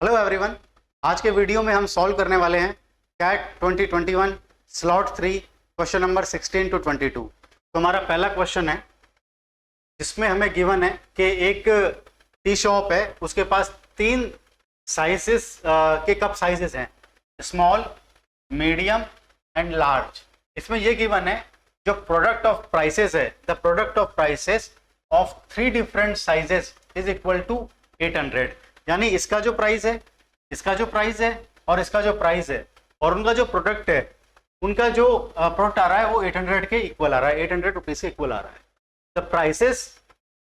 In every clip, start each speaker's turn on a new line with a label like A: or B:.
A: Hello everyone, आज के video में हम सॉल्व करने वाले हैं CAT 2021 slot 3 question number 16 to 22। तो हमारा पहला क्वेश्चन है जिसमें हमें गिवन है कि एक टी शॉप है, उसके पास 3 साइजेस के कप साइजेस हैं, स्मॉल, मीडियम एंड लार्ज। इसमें ये गिवन है जो प्रोडक्ट ऑफ प्राइसेस है, the product of prices of 3 different sizes is equal to 800। यानी इसका जो प्राइस है, इसका जो प्राइस है और इसका जो प्राइस है और उनका जो प्रोडक्ट है, उनका जो प्रोडक्ट आ रहा है वो 800 के इक्वल आ रहा है, 800 रुपीज के इक्वल आ रहा है। The prices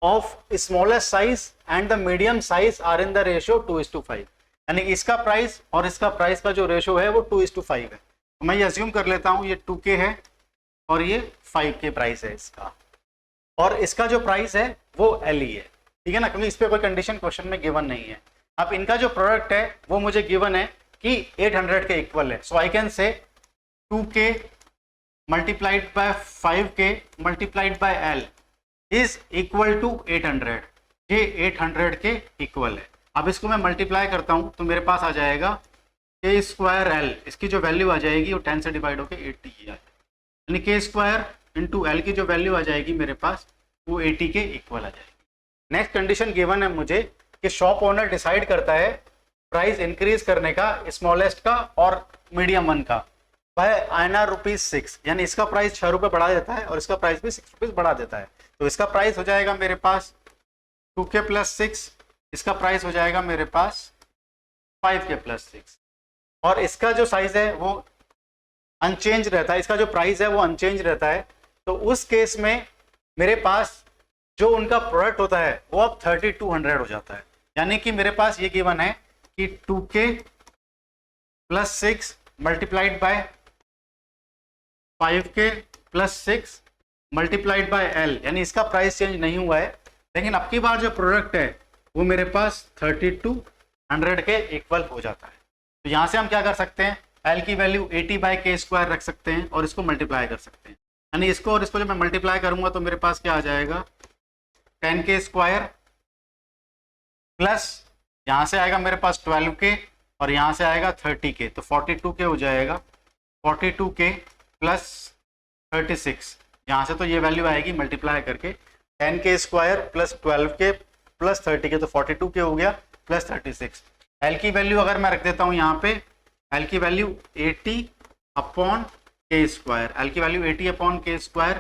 A: of smallest size and the medium size are in the ratio 2:5। यानी इसका प्राइस और इसका प्राइस का जो रेशियो है वो 2:5 है। तो मैं ये अज्यूम कर लेता हूँ ये 2K है और ये 5K प्राइस है इसका, और इसका जो प्राइस है वो LE है, ठीक है ना, क्योंकि इस पर कोई कंडीशन क्वेश्चन में गिवन नहीं है। अब इनका जो प्रोडक्ट है वो मुझे गिवन है कि 800 के इक्वल है। सो आई can say 2K multiplied by 5K multiplied by L is equal to 800। ये 800 के इक्वल है। अब इसको मैं मल्टीप्लाई करता हूं तो मेरे पास आ जाएगा K²L, इसकी जो वैल्यू आ जाएगी वो 10 से डिवाइड होकर 80 की आ जाएगी, यानी K² इंटू L की जो वैल्यू आ जाएगी मेरे पास वो 80 के इक्वल आ जाएगी। नेक्स्ट कंडीशन गिवन है मुझे कि शॉप ओनर डिसाइड करता है प्राइस इंक्रीज करने का स्मॉलेस्ट का और मीडियम वन का बाय ₹6, यानी इसका प्राइस 6 रुपये बढ़ा देता है और इसका प्राइस भी 6 रुपीज़ बढ़ा देता है। तो इसका प्राइस हो जाएगा मेरे पास 2K + 6, इसका प्राइस हो जाएगा मेरे पास 5K + 6, और इसका जो साइज है वो अनचेंज रहता है, इसका जो प्राइस है वो अनचेंज रहता है। तो उस केस में मेरे पास जो उनका प्रोडक्ट होता है वो अब 3200 हो जाता है। यानी कि मेरे पास ये गिवन है कि 2K + 6 multiplied by 5K + 6 multiplied by L, यानी इसका प्राइस चेंज नहीं हुआ है, लेकिन अब की बार जो प्रोडक्ट है वो मेरे पास 3200 के इक्वल हो जाता है। तो यहाँ से हम क्या कर सकते हैं, L की वैल्यू 80/K² रख सकते हैं और इसको मल्टीप्लाई कर सकते हैं। यानी इसको और इसको जब मैं मल्टीप्लाई करूंगा तो मेरे पास क्या आ जाएगा 10K² प्लस यहाँ से आएगा मेरे पास 12K और यहाँ से आएगा 30K, तो 42K हो जाएगा। 42K प्लस 36, यहाँ से तो ये वैल्यू आएगी मल्टीप्लाई करके 10K² plus 12K plus 30K, तो 42K हो गया प्लस 36। L की वैल्यू अगर मैं रख देता हूँ यहाँ पे, L की वैल्यू 80/K², L की वैल्यू 80/K²,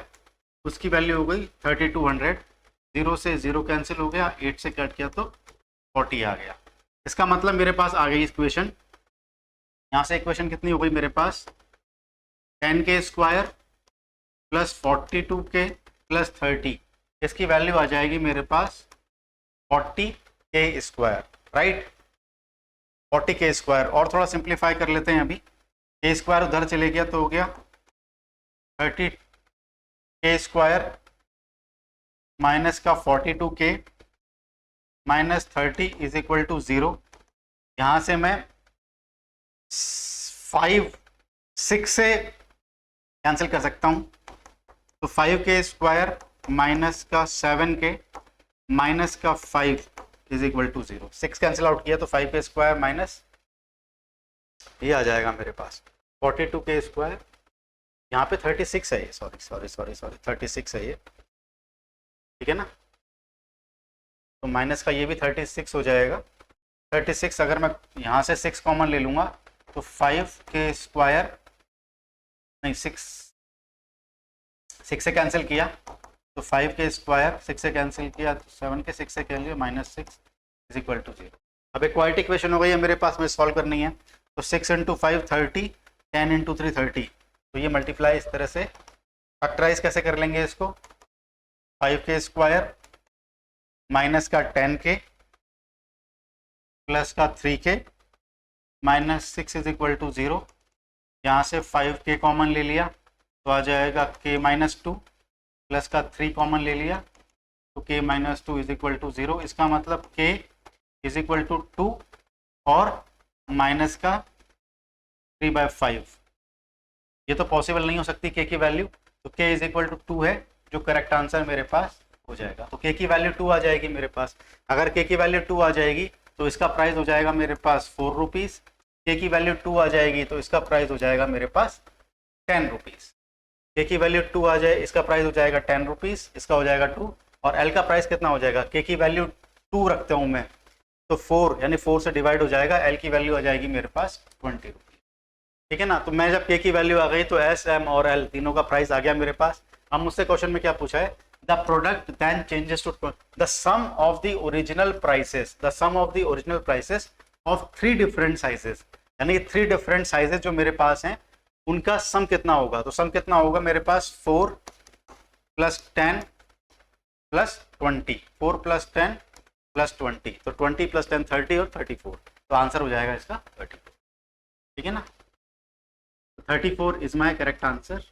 A: उसकी वैल्यू हो गई 3200। 0 से 0 कैंसिल हो गया, 8 से कट किया तो 40 आ गया। इसका मतलब मेरे पास आ गई इक्वेशन, यहाँ से इक्वेशन कितनी हो गई मेरे पास 10K² प्लस 42K प्लस 30, इसकी वैल्यू आ जाएगी मेरे पास 40K², राइट, 40K²। और थोड़ा सिंप्लीफाई कर लेते हैं, अभी K² उधर चले गया तो हो गया 30K² माइनस का 42K minus 30 is equal to 0। यहाँ से मैं 6 से कैंसिल कर सकता हूँ, तो 5K² माइनस का 7K माइनस का 5 is equal to 0। 6 cancel out किया तो 5K² माइनस ये आ जाएगा मेरे पास 42K²। यहाँ पे 36 है ये, सॉरी 36 है ये, ठीक है ना, तो माइनस का ये भी 36 हो जाएगा। 36 अगर मैं यहाँ से 6 कॉमन ले लूँगा तो 5K² नहीं 6 से कैंसिल किया तो 5K² 6 से कैंसिल किया तो 7K 6 से cancel minus 6 is equal to 0। अब एक क्वालिटी इक्वेशन हो गई है मेरे पास, में सॉल्व करनी है। तो 6 × 5 30, 10 × 3 30, तो ये मल्टीप्लाई इस तरह से फैक्टराइज कैसे कर लेंगे इसको, 5K² माइनस का 10K प्लस का 3K minus 6 is equal to 0। यहाँ से 5K कॉमन ले लिया तो आ जाएगा K माइनस 2 प्लस का 3 कॉमन ले लिया तो K minus 2 is equal to 0। इसका मतलब K इज इक्वल टू 2 और माइनस का 3/5। ये तो पॉसिबल नहीं हो सकती K की वैल्यू, तो K इज इक्वल टू 2 है, जो करेक्ट आंसर मेरे पास हो जाएगा। तो K की वैल्यू 2 आ जाएगी मेरे पास। अगर K की वैल्यू 2 आ जाएगी तो इसका प्राइस हो जाएगा मेरे पास 4 रुपीज़। के की वैल्यू 2 आ जाएगी तो इसका प्राइस हो जाएगा मेरे पास 10 रुपीज़। के की वैल्यू 2 आ जाए, इसका प्राइस हो जाएगा 10 रुपीज़, इसका हो जाएगा 2। और एल का प्राइस कितना हो जाएगा, के की वैल्यू 2 रखता हूँ मैं तो 4 यानी 4 से डिवाइड हो जाएगा, एल की वैल्यू आ जाएगी मेरे पास 20 रुपीज़। ठीक है ना। तो मैं जब के की वैल्यू आ गई तो एस, एम और एल तीनों का प्राइस आ गया मेरे पास। अब मुझसे क्वेश्चन में क्या पूछा है, the product then changes to the sum of the original prices, the sum of the original prices of 3 different sizes, यानी 3 डिफरेंट साइजेस जो मेरे पास हैं उनका सम कितना होगा। तो सम कितना होगा मेरे पास 4 + 10 + 20, 4 + 10 + 20, तो 20 + 10 30 और 34, तो आंसर हो जाएगा इसका 34। ठीक है ना, 34 इज माई करेक्ट आंसर,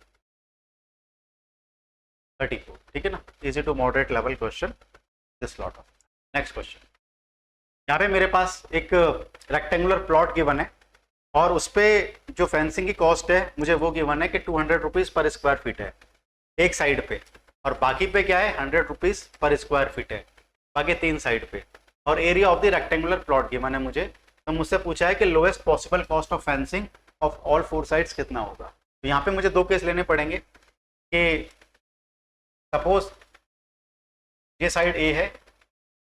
A: 34। ठीक है ना, easy to moderate level question this lot of. Next question, यहाँ पे मेरे पास एक रेक्टेंगुलर प्लॉट गिवन है और उस पर जो फेंसिंग की कॉस्ट है मुझे वो गिवन है कि 200 रुपीज़ पर स्क्वायर फीट है एक साइड पे, और बाकी पे क्या है 100 रुपीज़ पर स्क्वायर फीट है बाकी 3 साइड पे, और area of the rectangular plot given है मुझे। तो मुझसे पूछा है कि lowest possible cost of fencing of all 4 sides कितना होगा। तो यहाँ पे मुझे 2 केस लेने पड़ेंगे कि सपोज ये साइड ए है,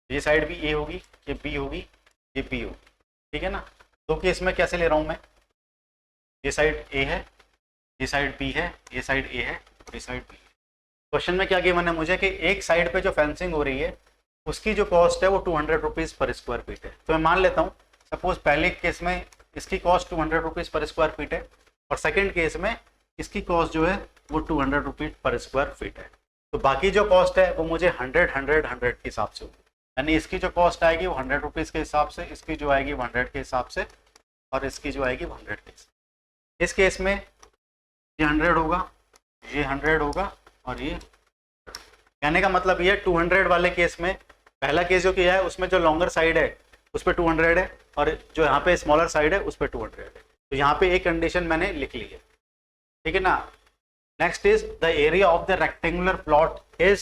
A: ये साइड भी ए होगी, ये बी होगी, ये बी होगी। ठीक है ना, 2 केस में कैसे ले रहा हूँ मैं, ये साइड ए है, ये साइड बी है, ये साइड ए है और ये साइड बी है। क्वेश्चन में क्या गिवन है मुझे कि एक साइड पे जो फेंसिंग हो रही है उसकी जो कॉस्ट है वो 200 रुपीज़ पर स्क्वायर फीट है। तो मैं मान लेता हूँ सपोज पहले केस में इसकी कॉस्ट 200 रुपीज़ पर स्क्वायर फीट है और सेकंड केस में इसकी कॉस्ट जो है वो 200 रुपीज़ पर स्क्वायर फीट है। तो बाकी जो कॉस्ट है वो मुझे 100 100 100 के हिसाब से होगी, यानी इसकी जो कॉस्ट आएगी वो 100 रुपीज़ के हिसाब से, इसकी जो आएगी 100 के हिसाब से, और इसकी जो आएगी 100 के हिसाब से। इस केस में ये 100 होगा, ये 100 होगा और ये, कहने का मतलब ये 200 वाले केस में पहला केस जो किया है उसमें जो लॉन्गर साइड है उस पर 200 है और जो यहाँ पे स्मॉलर साइड है उस पर 200 है। तो यहाँ पे एक कंडीशन मैंने लिख ली है। ठीक है ना। Next is the area of the rectangular plot is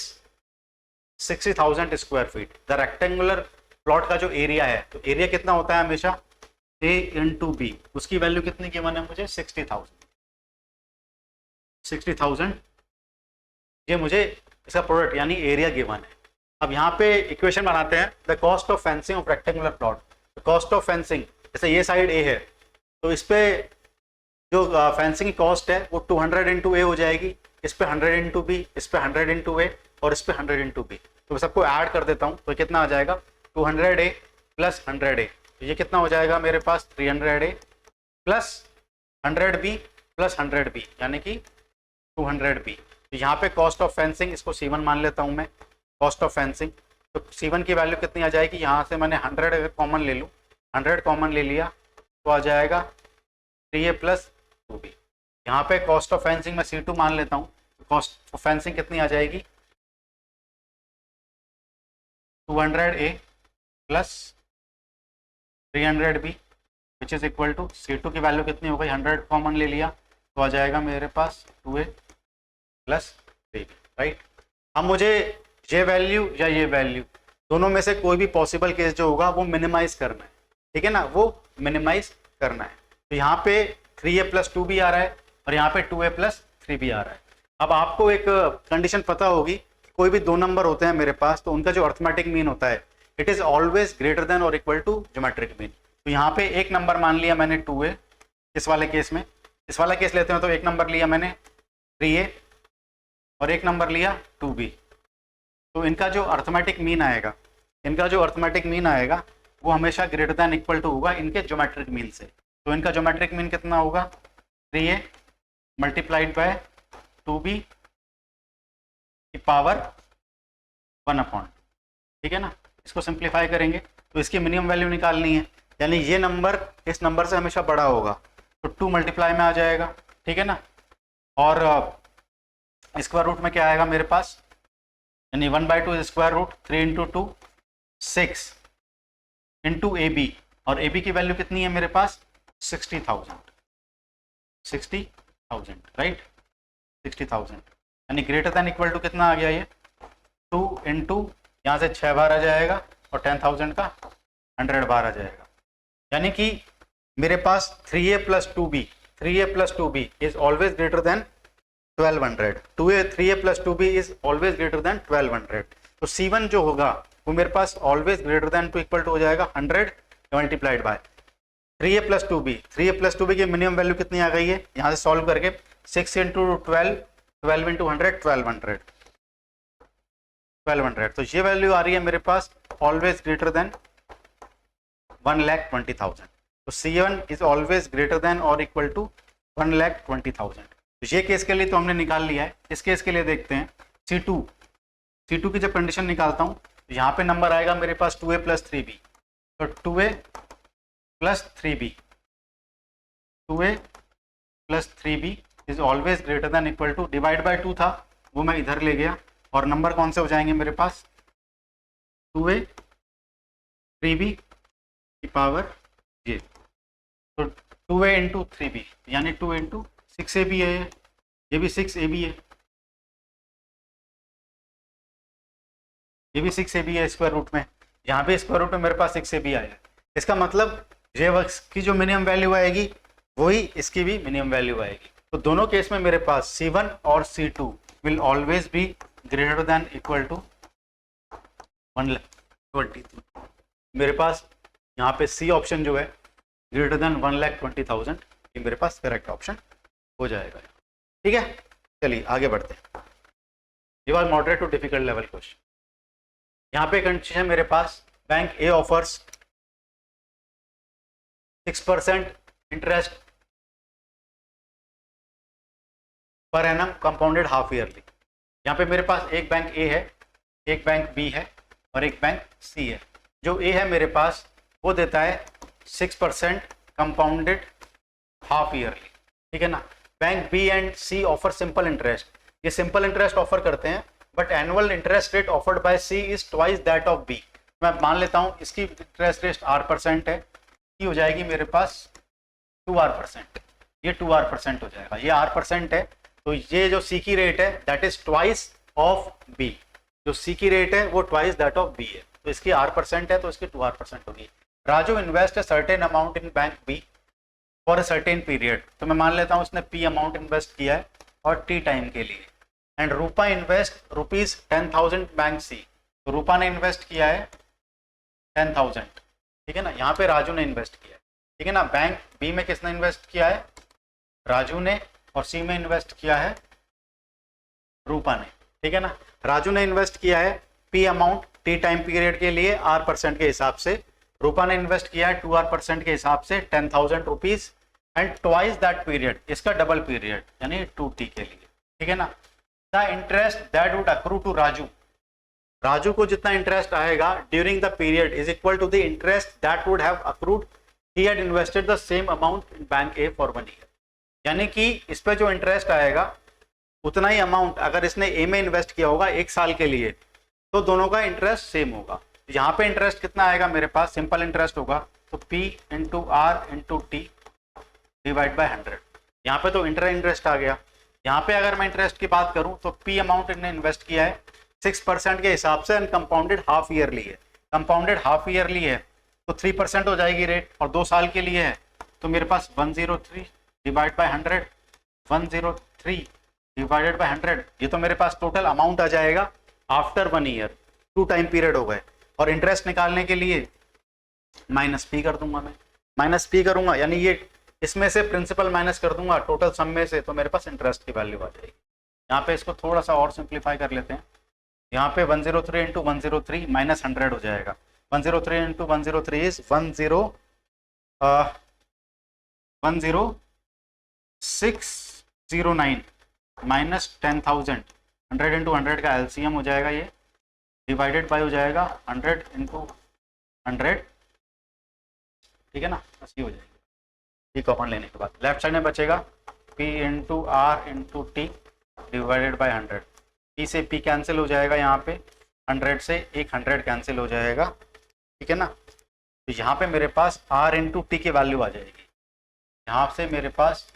A: 60,000 square feet. The rectangular plot का जो एरिया है, तो एरिया कितना होता है हमेशा A × B, उसकी वैल्यू कितनी गिवन है मुझे 60,000। 60,000 ये मुझे इसका प्रोडक्ट यानी एरिया गिवन है। अब यहाँ पे इक्वेशन बनाते हैं, the cost of fencing of rectangular plot. Cost of fencing, जैसे ये साइड ए है तो इस पे जो फेंसिंग की कॉस्ट है वो 200 × A हो जाएगी, इस पे 100 × B, इस पे 100 × A और इस पे 100 × B। तो सबको ऐड कर देता हूँ तो कितना आ जाएगा 200A + 100A, तो ये कितना हो जाएगा मेरे पास 300A + 100B + 100B यानी कि 200B। तो यहाँ पे कॉस्ट ऑफ फेंसिंग, इसको C1 मान लेता हूँ मैं, कॉस्ट ऑफ फेंसिंग। तो C1 की वैल्यू कितनी आ जाएगी, यहाँ से मैंने 100 अगर कॉमन ले लूँ, 100 कॉमन ले लिया तो आ जाएगा 3A + 2B। यहाँ पे कॉस्ट ऑफ फेंसिंग मैं C2 मान लेता हूँ, तो कॉस्ट ऑफ फेंसिंग कितनी आ जाएगी 200A + 300B which is equal to C2 की वैल्यू कितनी हो गई 100 कॉमन ले लिया तो आ जाएगा मेरे पास 2A + 3B। राइट। अब मुझे ये वैल्यू या ये वैल्यू दोनों में से कोई भी पॉसिबल केस जो होगा वो मिनिमाइज करना है। ठीक है ना, वो मिनिमाइज करना है। तो यहाँ पे 3A + 2B आ रहा है और यहाँ पे 2A + 3B आ रहा है। अब आपको एक कंडीशन पता होगी, कोई भी 2 नंबर होते हैं मेरे पास तो उनका जो अर्थमेटिक मीन होता है it is always greater then और इक्वल टू ज्योमेट्रिक मीन। तो यहाँ पे एक नंबर मान लिया मैंने 2A, इस वाले केस में, इस वाला केस लेते हैं तो एक नंबर लिया मैंने 3A और एक नंबर लिया 2B। तो इनका जो अर्थमेटिक मीन आएगा, वो हमेशा ग्रेटर देन इक्वल टू होगा इनके ज्योमेट्रिक मीन से। तो इनका ज्योमेट्रिक मीन कितना होगा 3A × 2B की पावर 1/। ठीक है ना, इसको सिंप्लीफाई करेंगे तो इसकी मिनिमम वैल्यू निकालनी है, यानी ये नंबर इस नंबर से हमेशा बड़ा होगा तो 2 मल्टीप्लाई में आ जाएगा। ठीक है ना, और स्क्वायर रूट में क्या आएगा मेरे पास, यानी 1/2 स्क्वायर रूट 3 × 2 6 × AB, और AB की वैल्यू कितनी है मेरे पास 60,000। राइट, 60,000 यानी ग्रेटर देन इक्वल टू कितना आ गया ये 2 × यहाँ से 6 बार आ जाएगा और 10,000 का 100 बार आ जाएगा। यानी कि मेरे पास 3a plus 2b, 3a plus 2b is always greater than 1200, 3a plus 2b is always greater than 1200। तो C1 जो होगा वो मेरे पास always greater than to equal to हो जाएगा 100 multiplied by 3a plus 2b। 3a plus 2b की minimum value कितनी आ गई है यहाँ से सॉल्व करके 6 इंटू 12, 12 इंटू 100, 1200। तो ये वैल्यू आ रही है मेरे पास ऑलवेज ग्रेटर देन 1,20,000। तो C1 is always greater then और इक्वल टू 1,20,000। तो ये केस के लिए तो हमने निकाल लिया है। इस केस के लिए देखते हैं C2 की जब कंडीशन निकालता हूँ तो यहाँ पे नंबर आएगा मेरे पास 2a प्लस 3b। तो 2a plus 3b, 2a plus 3b is always greater than equal to, divide by 2 था वो मैं इधर ले गया और नंबर कौन से हो जाएंगे मेरे पास 2a 3b की पावर ये। तो 2a इंटू 3b यानी 2 इंटू 6ab है, ये भी 6ab है, ये भी 6ab है स्क्वायर रूट में, यहाँ पे स्क्वायर रूट में मेरे पास 6ab आया। इसका मतलब ये वर्क्स की जो मिनिमम वैल्यू आएगी वही इसकी भी मिनिमम वैल्यू आएगी। तो दोनों केस में मेरे पास C1 और C2 will always be greater than equal to 1,20,000। मेरे पास यहाँ पे C ऑप्शन जो है ग्रेटर देन 1,20,000, ये मेरे पास करेक्ट ऑप्शन हो जाएगा। ठीक है, चलिए आगे बढ़ते हैं। ये was moderate to difficult level question. यहाँ पे कंडीशन मेरे पास बैंक ए ऑफर्स 6% इंटरेस्ट पर एनम कंपाउंडेड हाफ ईयरली। यहाँ पे मेरे पास एक बैंक ए है, एक बैंक बी है और एक बैंक सी है। जो ए है मेरे पास वो देता है 6% कंपाउंडेड हाफ ईयरली, ठीक है ना। Bank B and C offer simple interest, ये सिंपल इंटरेस्ट ऑफर करते हैं but annual interest rate offered by C is twice that of B. मैं मान लेता हूँ इसकी इंटरेस्ट रेट R% है, ये हो जाएगी मेरे पास 2R%, ये 2R% हो जाएगा, ये R% है। तो ये जो सी की रेट है that is twice of B, जो सी की रेट है वो ट्वाइस दैट ऑफ बी है। तो इसकी R% है तो इसकी 2R% होगी। Raju invest a certain amount in bank B for a certain period, तो मैं मान लेता हूँ उसने P अमाउंट इन्वेस्ट किया है और T टाइम के लिए। एंड रूपा इन्वेस्ट ₹10,000 बैंक सी, तो रूपा ने इन्वेस्ट किया है 10,000, ठीक है ना। यहाँ पे राजू ने इन्वेस्ट किया है, ठीक है ना। बैंक बी में किसने इन्वेस्ट किया है, राजू ने, और सी में इन्वेस्ट किया है रूपा ने, ठीक है ना। राजू ने इन्वेस्ट किया है P amount T time period के लिए R% के हिसाब से, रूपा ने इन्वेस्ट किया है 2R% के हिसाब से 10,000 rupees and twice that period, इसका डबल पीरियड यानी 2T के लिए, ठीक है ना। The interest that would accrue to Raju, Raju को जितना इंटरेस्ट आएगा during the period is equal to the interest that would have accrued he had invested the same amount in bank A for 1 year. यानी कि इस पे जो इंटरेस्ट आएगा उतना ही अमाउंट अगर इसने ए में इन्वेस्ट किया होगा 1 साल के लिए तो दोनों का इंटरेस्ट सेम होगा। यहाँ पे इंटरेस्ट कितना आएगा मेरे पास, सिंपल इंटरेस्ट होगा तो P into R into T divide by 100। यहाँ पे तो इंटरेस्ट आ गया। यहाँ पे अगर मैं इंटरेस्ट की बात करूँ तो P अमाउंट इन्होंने इन्वेस्ट किया है 6% के हिसाब से एंड कंपाउंडेड हाफ ईयरली है, कंपाउंडेड हाफ ईयरली है तो 3% हो जाएगी रेट, और 2 साल के लिए है तो मेरे पास 103 डिवाइड बाय 100, 103 डिवाइडेड बाय 100, ये तो मेरे पास टोटल अमाउंट आ जाएगा आफ्टर 1 ईयर, 2 टाइम पीरियड हो गए। और इंटरेस्ट निकालने के लिए माइनस P कर दूंगा, मैं माइनस P करूंगा यानी ये इसमें से प्रिंसिपल माइनस कर दूंगा टोटल सम में से, तो मेरे पास इंटरेस्ट की वैल्यू आ जाएगी। यहाँ पे इसको थोड़ा सा और सिंप्लीफाई कर लेते हैं। यहाँ पे 103 इंटू 103 माइनस 100 हो जाएगा। 103 इंटू 103 इज 10609 माइनस 10,000, 100 इंटू 100 का LCM हो जाएगा, ये डिवाइडेड बाय हो जाएगा 100 इंटू 100, ठीक है ना, बस ये हो जाएगी। ठीक कॉमन लेने के बाद लेफ्ट साइड में बचेगा P into R into T divided by 100। P से P कैंसिल हो जाएगा, यहाँ पे 100 से एक 100 कैंसिल हो जाएगा, ठीक है ना। तो यहाँ पे मेरे पास R इंटू टी की वैल्यू आ जाएगी। यहाँ से मेरे पास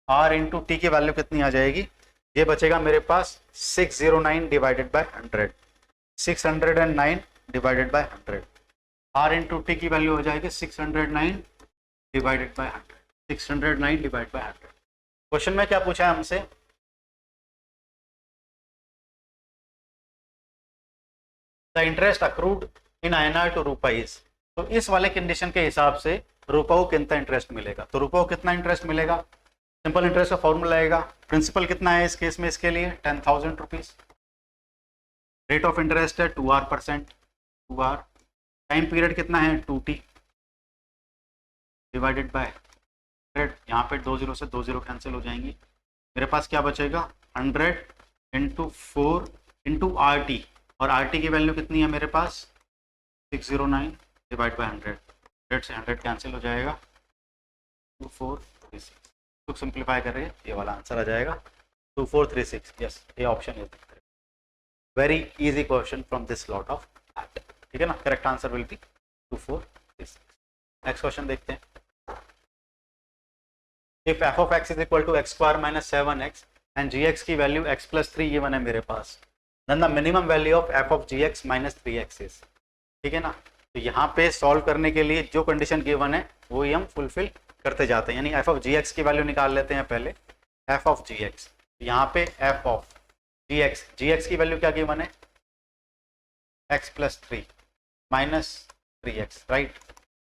A: R इंटू टी की वैल्यू कितनी आ जाएगी, ये बचेगा मेरे पास 609 divided by 100, 609 divided by 100। R into T की वैल्यू हो जाएगी 609 divided by 100, 609 divide by 100। Question में क्या पूछा है हमसे, the interest accrued in INR to rupees. तो इस वाले कंडीशन के हिसाब से रुपये को कितना इंटरेस्ट मिलेगा, तो रुपये को कितना इंटरेस्ट मिलेगा, सिंपल इंटरेस्ट का फॉर्मूला आएगा, प्रिंसिपल कितना है इस केस में, इसके लिए 10,000 रुपीज, रेट ऑफ इंटरेस्ट है 2R%, 2R, टाइम पीरियड कितना है 2T डिवाइडेड बाय 100, यहाँ पे 20 से 20 कैंसिल हो जाएंगी, मेरे पास क्या बचेगा 100 इंटू 4 इंटू RT, और RT की वैल्यू कितनी है मेरे पास 609 डिवाइड बाय 100, 100 से 100 कैंसिल हो जाएगा 2436, तो सिंप्लीफाई करें ये वाला आंसर आ जाएगा 2436। यस, ये ऑप्शन है, very easy question from this lot of that, ठीक है ना, correct answer will be 2436। Next question देखते हैं, if f of x is equal to x square minus 7x and gx की वैल्यू x plus 3 गिवन है मेरे पास, then the minimum value of f of gx minus 3x is, ठीक है ना। तो यहाँ पे सॉल्व करने के लिए जो कंडीशन गिवन है वो ही हम फुलफिल करते जाते हैं, यानी f of gx की वैल्यू निकाल लेते हैं पहले, f of gx, यहाँ पे f of gx की वैल्यू क्या गिवन है x plus 3 minus 3x, right.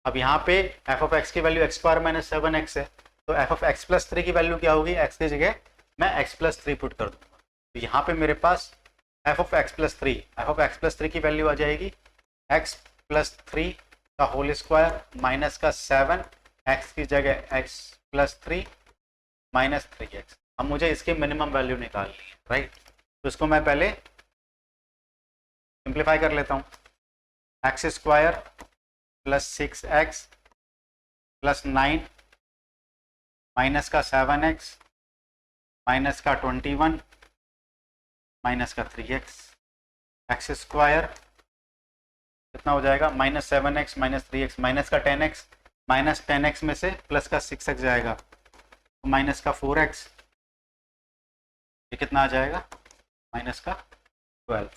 A: अब यहाँ पे f of x की value x square minus 7x है, तो f of x plus 3 की वैल्यू क्या होगी, x की जगह मैं x plus 3 पुट कर दूंगा, तो यहाँ पे मेरे पास f of x plus 3 की वैल्यू आ जाएगी x plus 3 का होल स्क्वायर माइनस का 7, x की जगह x plus 3 माइनस 3x। अब मुझे इसकी मिनिमम वैल्यू निकालनी है, राइट, तो इसको मैं पहले सिंप्लीफाई कर लेता हूँ, x square plus 6x plus 9 minus का 7x माइनस का 21 माइनस का 3x, एक्स स्क्वायर कितना हो जाएगा minus 7x minus 3x minus का 10x, माइनस 10x में से प्लस का 6x जाएगा तो माइनस का 4x, ये कितना आ जाएगा माइनस का 12,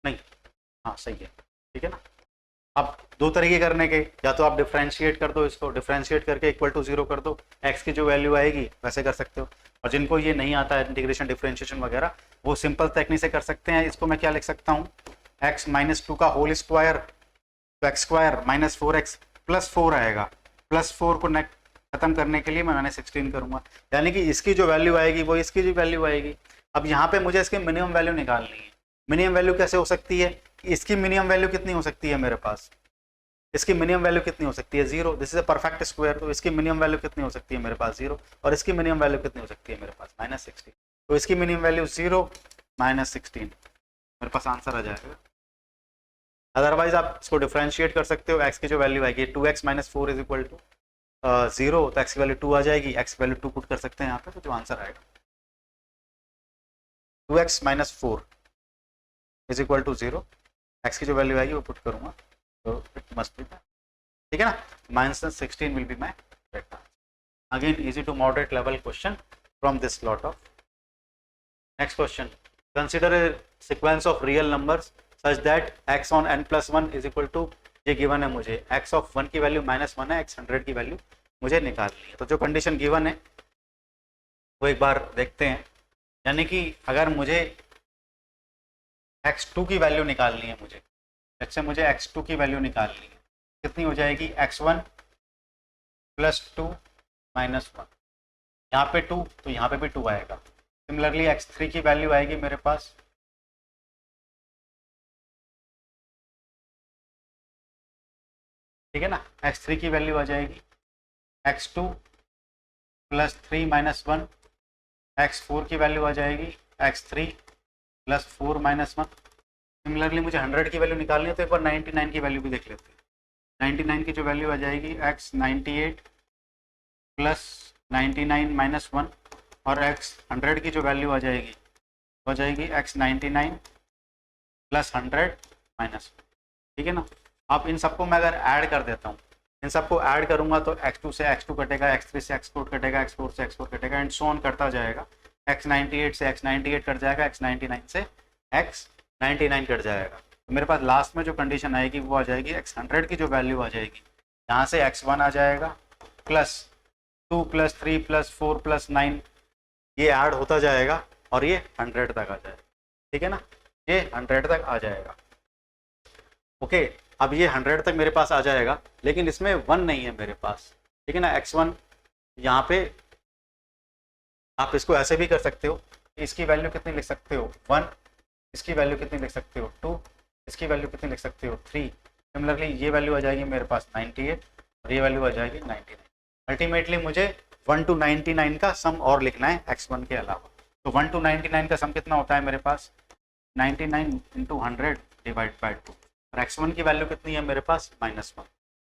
A: नहीं हाँ सही है, ठीक है ना। अब दो तरीके करने के, या तो आप डिफरेंशिएट कर दो, इसको डिफरेंशिएट करके इक्वल टू 0 कर दो, x की जो वैल्यू आएगी वैसे कर सकते हो, और जिनको ये नहीं आता है इंटीग्रेशन डिफरेंशिएशन वगैरह वो सिंपल टेक्निक से कर सकते हैं। इसको मैं क्या लिख सकता हूँ, x माइनस 2 का होल स्क्वायर, तो x square minus 4x plus 4 आएगा, प्लस 4 को खत्म करने के लिए मैंने 16 करूँगा, यानी कि इसकी जो वैल्यू आएगी वो इसकी जो वैल्यू आएगी। अब यहाँ पे मुझे इसकी मिनिमम वैल्यू निकालनी है, मिनिमम वैल्यू कैसे हो सकती है, इसकी मिनिमम वैल्यू कितनी हो सकती है मेरे पास, इसकी मिनिमम वैल्यू कितनी हो सकती है 0, this is a perfect square, तो इसकी मिनिमम वैल्यू कितनी हो सकती है मेरे पास 0, और इसकी मिनिमम वैल्यू कितनी हो सकती है मेरे पास माइनस 16, तो इसकी मिनिमम वैल्यू 0 माइनस 16, मेरे पास आंसर आ जाएगा। अदरवाइज आप इसको डिफरेंशिएट कर सकते हो, x की जो वैल्यू आएगी 2x minus 4 is equal to 0, तो x की वैल्यू 2 आ जाएगी, x की वैल्यू 2 पुट कर सकते हैं यहाँ पे, तो जो आंसर आएगा 2x minus 4 is equal to 0, x की जो वैल्यू आएगी वो पुट करूँगा, तो इट मस्ट बी, ठीक है ना, minus 16 will be my correct answer. Again easy to moderate level question from this lot of. Next question, consider a sequence of real numbers such that x on n plus 1 is equal to, ये given है मुझे x of 1 की value -1 है, x 100 की value मुझे निकालनी है, तो जो कंडीशन गिवन है वो एक बार देखते हैं, यानी कि अगर मुझे x2 की वैल्यू निकालनी है, मुझे x2 की वैल्यू निकालनी है, कितनी हो जाएगी x1 प्लस 2 माइनस 1, यहाँ पे 2 तो यहाँ पे भी 2 आएगा। सिमिलरली x3 की वैल्यू आएगी मेरे पास ठीक है ना, x3 की वैल्यू आ जाएगी x2 प्लस 3 माइनस 1, x4 की वैल्यू आ जाएगी x3 प्लस 4 माइनस 1। सिमिलरली मुझे 100 की वैल्यू निकालनी है, तो एक बार 99 की वैल्यू भी देख लेते हैं। 99 की जो वैल्यू आ जाएगी x 98 प्लस 99 माइनस 1, और x 100 की जो वैल्यू आ जाएगी x 99 प्लस 100 माइनस 1, ठीक है ना। अब इन सबको मैं अगर ऐड कर देता हूँ, इन सबको ऐड करूँगा तो x2 से x2 कटेगा, x3 से x4 कटेगा, x4 से x4 कटेगा, एंड सो ऑन करता जाएगा। x98 से x98 कट जाएगा, x99 से x99 कट जाएगा, तो मेरे पास लास्ट में जो कंडीशन आएगी वो आ जाएगी x100 की जो वैल्यू आ जाएगी, यहाँ से x1 आ जाएगा प्लस 2 प्लस 3 प्लस 4 प्लस 9, ये ऐड होता जाएगा और ये 100 तक आ जाएगा। ठीक है ना, ये 100 तक आ जाएगा। ओके, अब ये 100 तक मेरे पास आ जाएगा, लेकिन इसमें 1 नहीं है मेरे पास। ठीक है ना, x1 यहाँ पे आप इसको ऐसे भी कर सकते हो, इसकी वैल्यू कितनी लिख सकते हो 1, इसकी वैल्यू कितनी लिख सकते हो 2, इसकी वैल्यू कितनी लिख सकते हो 3। सिमिलरली ये वैल्यू आ जाएगी मेरे पास 98 और ये वैल्यू आ जाएगी 99। अल्टीमेटली मुझे 1 to 99 का सम और लिखना है x1 के अलावा। तो 1 to 99 का सम कितना होता है मेरे पास 99 into 100 डिवाइड बाई 2, और x1 की वैल्यू कितनी है मेरे पास -1।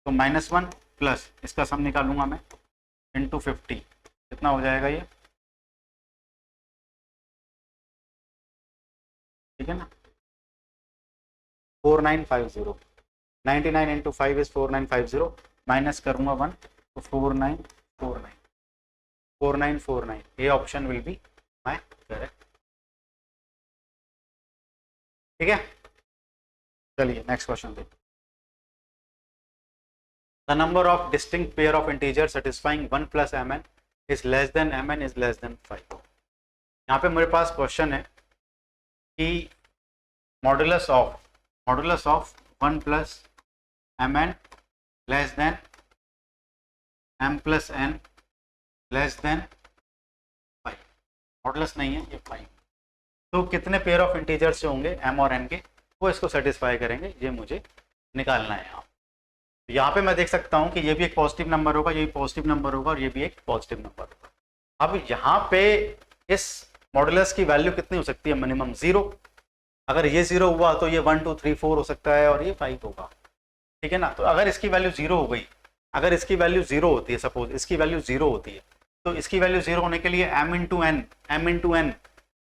A: तो -1 प्लस इसका सम निकालूंगा मैं इंटू 50, कितना हो जाएगा ये, ठीक है ना 4950। 99 इंटू 5 इज 4950, माइनस करूंगा 1 तो 4949, ये option will be my correct. ठीक है, चलिए नेक्स्ट क्वेश्चन देखिए। The number of distinct pair of integer satisfying 1 plus mn is less than mn is less than 5। यहाँ पे मेरे पास क्वेश्चन है कि modulus of 1 plus mn less than m plus n less than 5। Modulus नहीं है ये 5, तो कितने पेयर ऑफ इंटीजर्स जो होंगे m और n के वो इसको सेटिस्फाई करेंगे, ये मुझे निकालना है। यहाँ पे मैं देख सकता हूँ कि ये भी एक पॉजिटिव नंबर होगा, ये भी पॉजिटिव नंबर होगा और ये भी एक पॉजिटिव नंबर होगा। अब यहाँ पे इस मॉडुलस की वैल्यू कितनी हो सकती है, मिनिमम 0। अगर ये 0 हुआ तो ये 1 2 3 4 हो सकता है और ये 5 होगा। ठीक है ना, तो अगर इसकी वैल्यू 0 हो गई, अगर इसकी वैल्यू 0 होती है, सपोज इसकी वैल्यू 0 होती है, तो इसकी वैल्यू 0 होने के लिए m इंटू n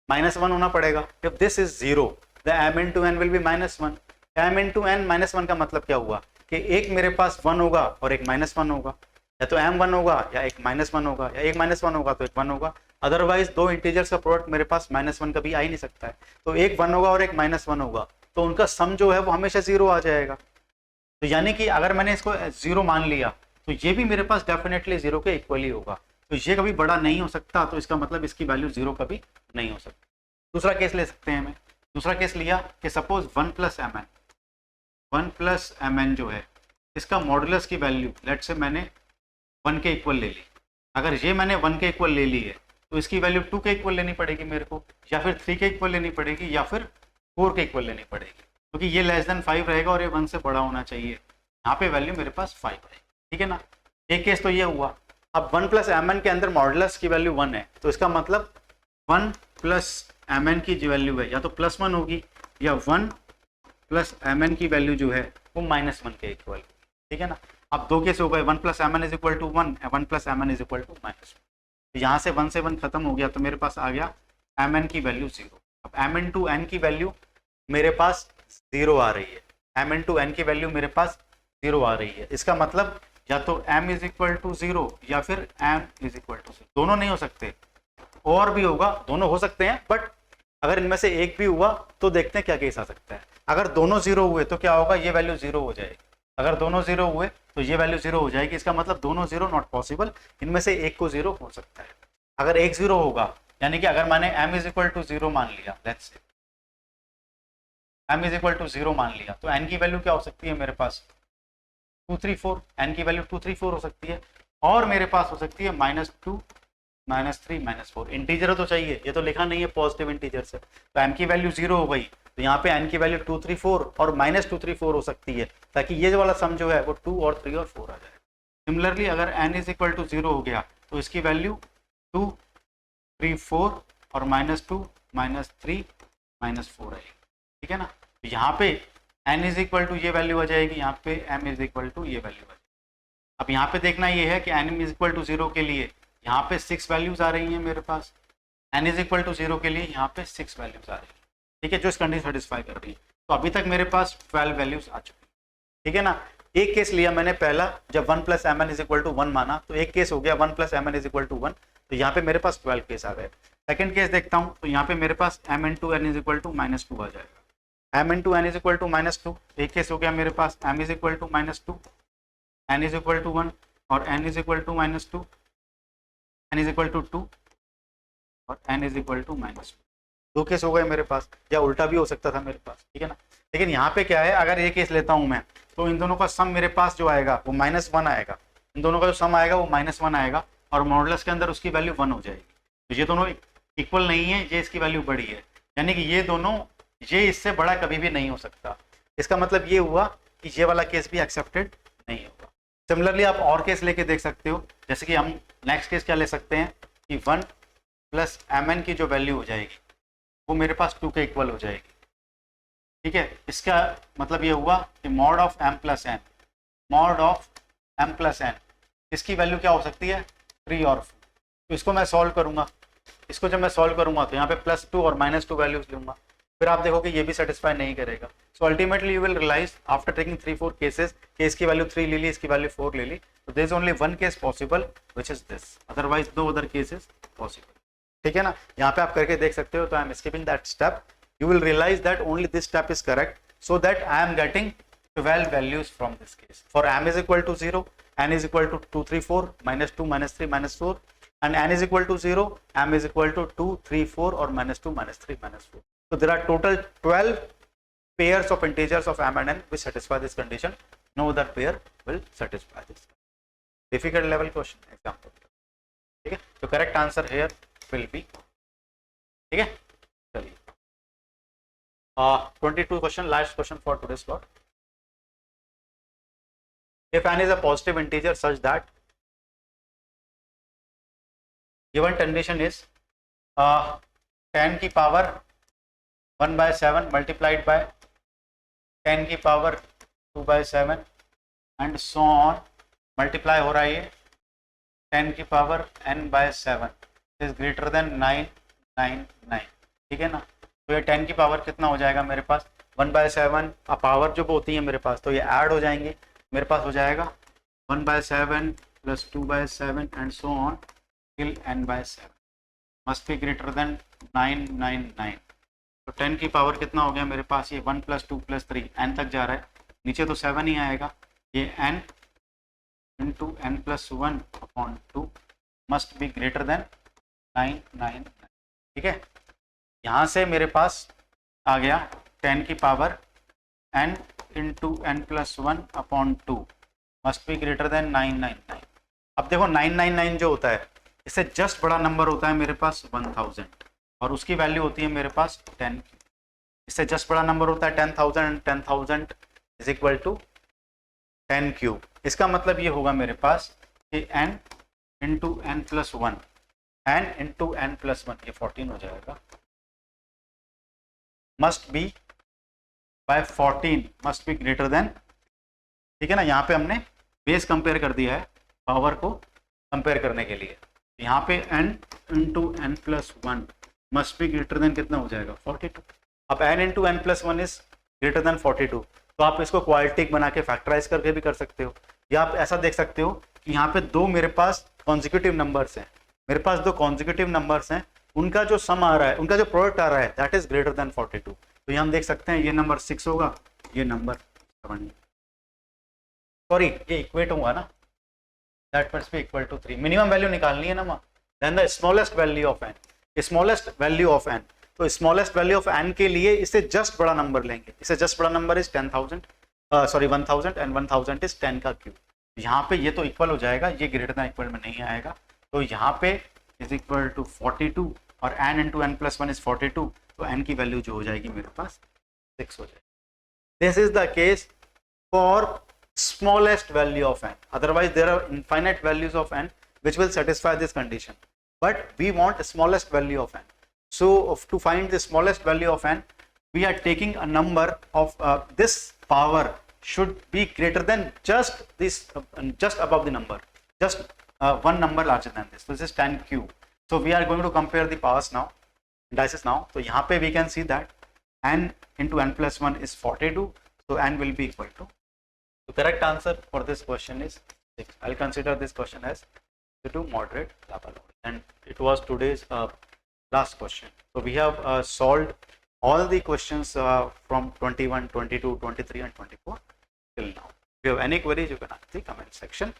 A: -1 होना पड़ेगा। If this is 0 the m into n will be -1। m into n -1 का मतलब क्या हुआ कि एक मेरे पास 1 होगा और एक -1 होगा, या तो m 1 होगा या एक -1 होगा, या एक -1 होगा तो एक 1 होगा। अदरवाइज दो इंटीजर्स का प्रोडक्ट मेरे पास -1 कभी आ ही नहीं सकता है। तो एक 1 होगा और एक -1 होगा, तो उनका सम जो है वो हमेशा 0 आ जाएगा। तो यानी कि अगर मैंने इसको 0 मान लिया तो ये भी मेरे पास डेफिनेटली 0 के इक्वली होगा। तो ये कभी बड़ा नहीं हो सकता, तो इसका मतलब इसकी वैल्यू 0 कभी नहीं हो सकती। दूसरा केस ले सकते हैं, हमें दूसरा केस लिया कि सपोज 1 प्लस mn जो है इसका मॉडुलस की वैल्यू लेट से मैंने 1 के इक्वल ले ली। अगर ये मैंने 1 के इक्वल ले ली है तो इसकी वैल्यू 2 के इक्वल लेनी पड़ेगी मेरे को, या फिर 3 के इक्वल लेनी पड़ेगी, या फिर 4 के इक्वल लेनी पड़ेगी, क्योंकि ये लेस देन 5 रहेगा और ये 1 से बड़ा होना चाहिए। यहाँ पे वैल्यू मेरे पास 5 है। ठीक है ना, एक केस तो ये हुआ। अब 1 प्लस mn के अंदर मॉडुलस की वैल्यू 1 है, तो इसका मतलब 1 प्लस mn की जो वैल्यू है या तो +1 होगी, या 1 प्लस mn की वैल्यू जो है वो -1 के इक्वल। ठीक है ना, अब दो केस हो गए, 1 plus mn is equal to 1, 1 plus mn is equal to -1। तो यहाँ से 1 से 1 खत्म हो गया, तो मेरे पास आ गया mn की वैल्यू 0। अब m इंटू n की वैल्यू मेरे पास 0 आ रही है, m इंटू n की वैल्यू मेरे पास 0 आ रही है। इसका मतलब या तो m इज इक्वल टू 0 या फिर m इज इक्वल टू 0, दोनों नहीं हो सकते, और भी होगा, दोनों हो सकते हैं, बट अगर इनमें से एक भी हुआ तो देखते हैं क्या केस आ सकता है। अगर दोनों 0 हुए तो क्या होगा, ये वैल्यू 0 हो जाएगी। अगर दोनों 0 हुए तो ये वैल्यू 0 हो जाएगी। इसका मतलब दोनों 0 नॉट पॉसिबल, इनमें से एक को 0 हो सकता है। अगर एक 0 होगा, यानी कि अगर मैंने m इज इक्वल टू 0 मान लिया, let's say m is equal to 0 मान लिया, तो n की वैल्यू क्या हो सकती है मेरे पास 234, n की वैल्यू 234 हो सकती है, और मेरे पास हो सकती है -2 -3 -4। इंटीजर तो चाहिए, ये तो लिखा नहीं है पॉजिटिव इंटीजर से, तो m की वैल्यू 0 हो गई, तो यहाँ पे n की वैल्यू 234 और -234 हो सकती है, ताकि ये वाला सम जो है वो 2 और 3 और 4 आ जाए। सिमिलरली अगर n इज इक्वल टू 0 हो गया तो इसकी वैल्यू 2 3 4 और -2 -3 -4 आएगी। ठीक है ना, तो यहाँ पे n इज इक्वल टू ये वैल्यू आ जाएगी, यहाँ पे m इज इक्वल टू ये वैल्यू आ जाएगी। अब यहाँ पे देखना ये है कि n इज इक्वल टू 0 के लिए यहाँ पे 6 वैल्यूज आ रही हैं मेरे पास, n इज इक्वल टू 0 के लिए यहाँ पे 6 वैल्यूज आ रही है। ठीक है, जो इस कंडीशन सेटिस्फाई कर रही है। तो अभी तक मेरे पास 12 वैल्यूज आ चुकी है। ठीक है ना, एक केस लिया मैंने पहला, जब 1 plus mn is equal to 1 माना, तो एक केस हो गया 1 plus mn is equal to 1, तो यहाँ पे मेरे पास 12 केस आ गए। सेकंड केस देखता हूँ, तो यहाँ पे मेरे पास m into n is equal to -2 आ जाएगा। m into N is equal to -2, एक केस हो गया मेरे पास m is equal to -2, n is equal to 1 और n is equal to -2, n is equal to 2 और n इज इक्वल टू -2। दो केस हो गए मेरे पास, या उल्टा भी हो सकता था मेरे पास, ठीक है ना। लेकिन यहाँ पे क्या है, अगर ये केस लेता हूँ मैं तो इन दोनों का सम मेरे पास जो आएगा वो -1 आएगा, इन दोनों का जो सम आएगा वो -1 आएगा और मॉडुलस के अंदर उसकी वैल्यू 1 हो जाएगी। तो ये दोनों इक्वल नहीं है, ये इसकी वैल्यू बड़ी है, यानी कि ये दोनों, ये इससे बड़ा कभी भी नहीं हो सकता। इसका मतलब ये हुआ कि ये वाला केस भी एक्सेप्टेड नहीं होगा। सिमिलरली आप और केस लेके देख सकते हो, जैसे कि हम नेक्स्ट केस क्या ले सकते हैं कि 1 प्लस mn की जो वैल्यू हो जाएगी वो मेरे पास 2 के इक्वल हो जाएगी, ठीक है। इसका मतलब ये हुआ कि mod of m plus n, mod of m plus n, इसकी वैल्यू क्या हो सकती है 3 और 4। तो इसको मैं सॉल्व करूंगा, इसको जब मैं सॉल्व करूंगा तो यहाँ पे +2 और -2 वैल्यूज लूंगा, फिर आप देखो कि ये भी सेटिस्फाई नहीं करेगा। So ultimately you will realize after taking 3-4 cases कि इसकी वैल्यू 3 ले ली, इसकी वैल्यू 4 ले ली, तो there is only one case possible which is this, otherwise no other cases possible, ठीक है ना। यहाँ पे आप करके देख सकते हो। तो I am skipping that step, you will realize that only this step is correct, so that I am getting 12 values from this case. For m is equal to 0, n is equal to 2, 3, 4, -2, -3, -4, and n is equal to 0, m is equal to 2, 3, 4 or -2, -3, -4. So there are total 12 pairs of integers of m and n which satisfy this condition. No other pair will satisfy this. Difficult level question example. ठीक है, तो correct answer here will be, ठीक है। चलिए 22 question, last question for today's slot. If n is a positive integer such that given condition is 10 की power 1/7 multiplied by 10 की power 2/7 and so on, multiply हो रहा है ये 10 की power n/7 is greater than 999, ठीक है ना। तो ये 10 की पावर कितना हो जाएगा मेरे पास 1/7, पावर जो होती है मेरे पास, तो ये ऐड हो जाएंगे, मेरे पास हो जाएगा 1/7 plus 2/7 and so on till n/7 must be greater then 999। तो 10 की पावर कितना हो गया मेरे पास, ये 1 + 2 + 3 n तक जा रहा है, नीचे तो 7 ही आएगा, ये n into n+1/2 must be greater then 999, ठीक है। यहाँ से मेरे पास आ गया 10 की power n into n+1/2 must be greater then 999। अब देखो 999 जो होता है इससे जस्ट बड़ा नंबर होता है मेरे पास 1000 और उसकी वैल्यू होती है मेरे पास 10। इससे जस्ट बड़ा नंबर होता है 10,000 एंड 10,000 इज इक्वल टू 10³ इसका मतलब ये होगा मेरे पास कि n into n+1, n into n+1 ये 14 हो जाएगा, must be by 14 must be greater than, ठीक है ना। यहाँ पे हमने बेस कंपेयर कर दिया है पावर को कंपेयर करने के लिए, यहाँ पे n into n+1 must be greater then कितना हो जाएगा 42। अब n into n+1 is greater than 42, तो आप इसको क्वालिटिक बना के फैक्टराइज करके भी कर सकते हो, या आप ऐसा देख सकते हो कि यहाँ पे दो मेरे पास कॉन्जिक्यूटिव नंबर्स हैं, मेरे पास दो कॉन्जिक्यूटिव नंबर्स हैं, उनका जो सम आ रहा है, उनका जो प्रोडक्ट आ रहा है दैट इज ग्रेटर देन 42। तो यहाँ हम देख सकते हैं ये नंबर 6 होगा, ये नंबर 7, सॉरी ये इक्वेट होगा ना, that must be equal to 3। Minimum value निकालनी है ना माँ, then the smallest value of n, smallest value of n, तो स्मॉलेस्ट वैल्यू ऑफ n के लिए इससे जस्ट बड़ा नंबर लेंगे, इससे जस्ट बड़ा number is 10,000 sorry 1000 and 1000 is 10 का क्यूब। यहाँ पे ये तो इक्वल हो जाएगा, ये ग्रेटर देन इक्वल में नहीं आएगा, तो यहाँ पे इज इक्वल टू 42 और n इंटू n+1 इज 42, तो n की वैल्यू जो हो जाएगी मेरे पास 6 हो जाएगी। This is the case for smallest value of n, otherwise there are infinite values of n which will satisfy this condition, but we want smallest value of n. So to find the smallest value of n, we are taking a number of this power should be greater than just this just above the number, just one number larger than this. This is 10³ so we are going to compare the powers now, indices now. So यहाँ पे we can see that n into n+1 is 42, so n will be equal to, the correct answer for this question is 6. I'll consider this question as to moderate Lapa, and it was today's last question. So we have solved all the questions from 21, 22, 23 and 24 till now. If you have any queries, you can ask the comment section.